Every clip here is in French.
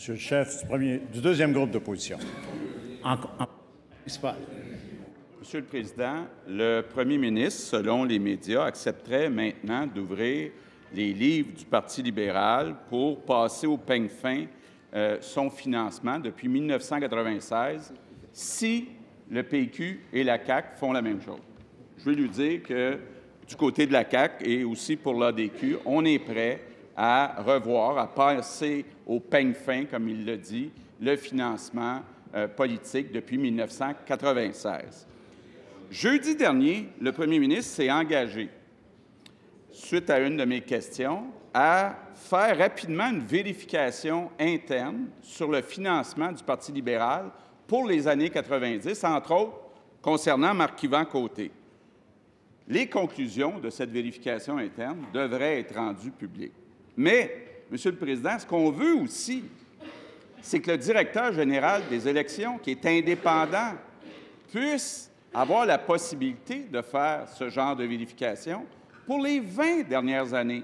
Monsieur le chef du deuxième groupe d'opposition. Monsieur le Président, le premier ministre, selon les médias, accepterait maintenant d'ouvrir les livres du Parti libéral pour passer au peigne fin son financement depuis 1996 si le PQ et la CAQ font la même chose. Je veux lui dire que du côté de la CAQ et aussi pour l'ADQ, on est prêt à revoir, à passer au peigne fin, comme il le dit, le financement politique depuis 1996. Jeudi dernier, le premier ministre s'est engagé, suite à une de mes questions, à faire rapidement une vérification interne sur le financement du Parti libéral pour les années 90, entre autres concernant Marc-Yvan Côté. Les conclusions de cette vérification interne devraient être rendues publiques. Mais, Monsieur le Président, ce qu'on veut aussi, c'est que le directeur général des élections, qui est indépendant, puisse avoir la possibilité de faire ce genre de vérification pour les 20 dernières années,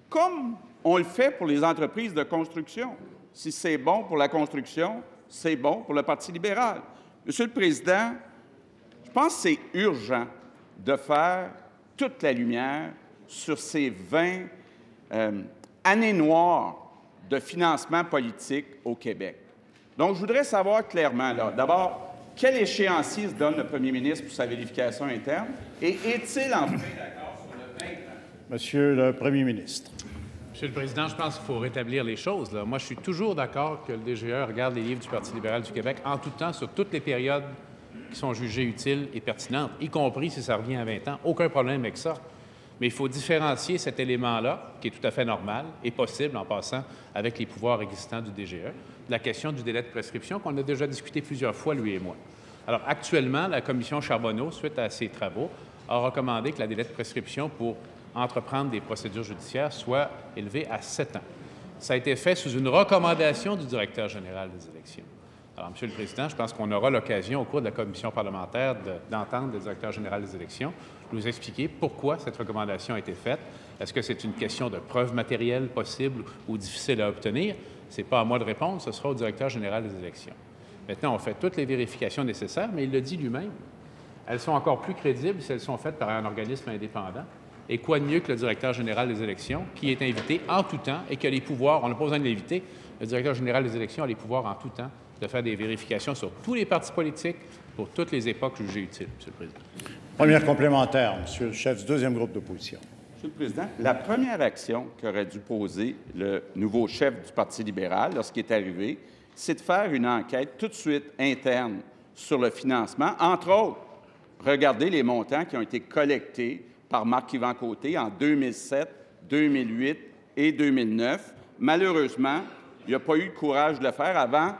comme on le fait pour les entreprises de construction. Si c'est bon pour la construction, c'est bon pour le Parti libéral. Monsieur le Président, je pense que c'est urgent de faire toute la lumière sur ces 20 années noires de financement politique au Québec. Donc, je voudrais savoir clairement, là, d'abord, quel échéancier se donne le premier ministre pour sa vérification interne et est-il enfin d'accord sur le 20 ans? Monsieur le premier ministre. Monsieur le Président, je pense qu'il faut rétablir les choses, là. Moi, je suis toujours d'accord que le DGE regarde les livres du Parti libéral du Québec en tout temps, sur toutes les périodes qui sont jugées utiles et pertinentes, y compris si ça revient à 20 ans. Aucun problème avec ça. Mais il faut différencier cet élément-là, qui est tout à fait normal et possible en passant avec les pouvoirs existants du DGE, de la question du délai de prescription qu'on a déjà discuté plusieurs fois, lui et moi. Alors, actuellement, la commission Charbonneau, suite à ses travaux, a recommandé que la délai de prescription pour entreprendre des procédures judiciaires soit élevé à 7 ans. Ça a été fait sous une recommandation du directeur général des élections. Alors, Monsieur le Président, je pense qu'on aura l'occasion, au cours de la commission parlementaire, d'entendre le directeur général des élections nous expliquer pourquoi cette recommandation a été faite. Est-ce que c'est une question de preuve matérielle possible ou difficile à obtenir? Ce n'est pas à moi de répondre, ce sera au directeur général des élections. Maintenant, on fait toutes les vérifications nécessaires, mais il le dit lui-même. Elles sont encore plus crédibles si elles sont faites par un organisme indépendant. Et quoi de mieux que le directeur général des élections, qui est invité en tout temps et qui a les pouvoirs, on n'a pas besoin de l'inviter, le directeur général des élections a les pouvoirs en tout temps de faire des vérifications sur tous les partis politiques pour toutes les époques jugées utiles, Monsieur le Président. Première complémentaire, Monsieur le chef du deuxième groupe d'opposition. Monsieur le Président, la première action qu'aurait dû poser le nouveau chef du Parti libéral lorsqu'il est arrivé, c'est de faire une enquête tout de suite interne sur le financement, entre autres, regarder les montants qui ont été collectés par Marc-Yvan Côté en 2007, 2008 et 2009. Malheureusement, il n'a pas eu le courage de le faire avant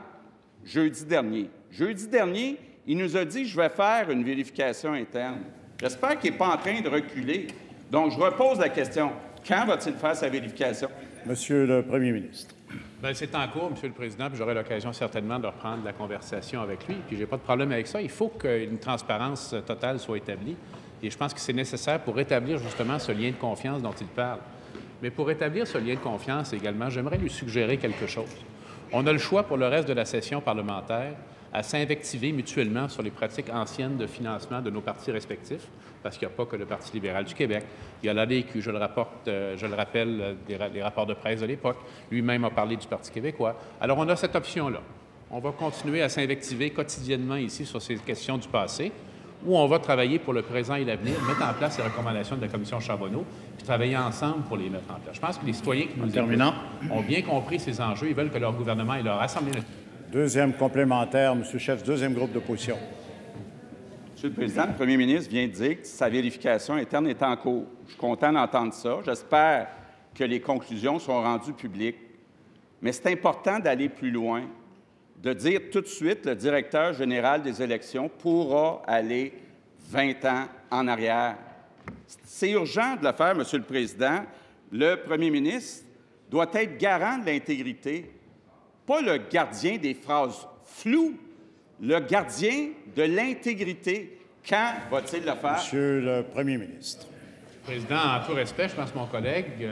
jeudi dernier. Jeudi dernier, il nous a dit « Je vais faire une vérification interne ». J'espère qu'il n'est pas en train de reculer. Donc, je repose la question. Quand va-t-il faire sa vérification? Monsieur le premier ministre. Bien, c'est en cours, Monsieur le Président, puis j'aurai l'occasion certainement de reprendre la conversation avec lui. Puis, je n'ai pas de problème avec ça. Il faut qu'une transparence totale soit établie. Et je pense que c'est nécessaire pour rétablir justement ce lien de confiance dont il parle. Mais pour rétablir ce lien de confiance également, j'aimerais lui suggérer quelque chose. On a le choix pour le reste de la session parlementaire à s'invectiver mutuellement sur les pratiques anciennes de financement de nos partis respectifs, parce qu'il n'y a pas que le Parti libéral du Québec. Il y a l'ADQ, je le rappelle, les rapports de presse de l'époque. Lui-même a parlé du Parti québécois. Alors, on a cette option-là. On va continuer à s'invectiver quotidiennement ici sur ces questions du passé, où on va travailler pour le présent et l'avenir, mettre en place les recommandations de la commission Charbonneau, puis travailler ensemble pour les mettre en place. Je pense que les citoyens qui nous écoutent ont bien compris ces enjeux. Ils veulent que leur gouvernement et leur Assemblée nationale. Deuxième complémentaire, Monsieur le chef du deuxième groupe d'opposition. Monsieur le Président, le premier ministre vient de dire que sa vérification interne est en cours. Je suis content d'entendre ça. J'espère que les conclusions sont rendues publiques. Mais c'est important d'aller plus loin, de dire tout de suite le directeur général des élections pourra aller 20 ans en arrière. C'est urgent de le faire, Monsieur le Président. Le premier ministre doit être garant de l'intégrité, pas le gardien des phrases floues, le gardien de l'intégrité. Quand va-t-il le faire? Monsieur le premier ministre. Président, en tout respect, je pense que mon collègue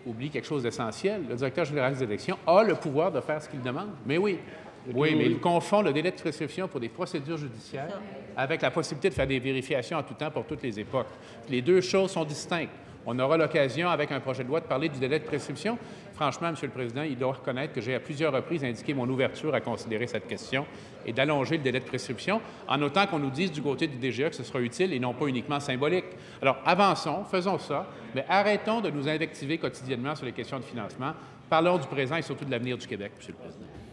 oublie quelque chose d'essentiel. Le directeur général des élections a le pouvoir de faire ce qu'il demande. Mais oui. Oui, mais il confond le délai de prescription pour des procédures judiciaires avec la possibilité de faire des vérifications en tout temps pour toutes les époques. Les deux choses sont distinctes. On aura l'occasion, avec un projet de loi, de parler du délai de prescription. Franchement, M. le Président, il doit reconnaître que j'ai à plusieurs reprises indiqué mon ouverture à considérer cette question et d'allonger le délai de prescription, en autant qu'on nous dise du côté du DGE que ce sera utile et non pas uniquement symbolique. Alors, avançons, faisons ça, mais arrêtons de nous invectiver quotidiennement sur les questions de financement. Parlons du présent et surtout de l'avenir du Québec, M. le Président.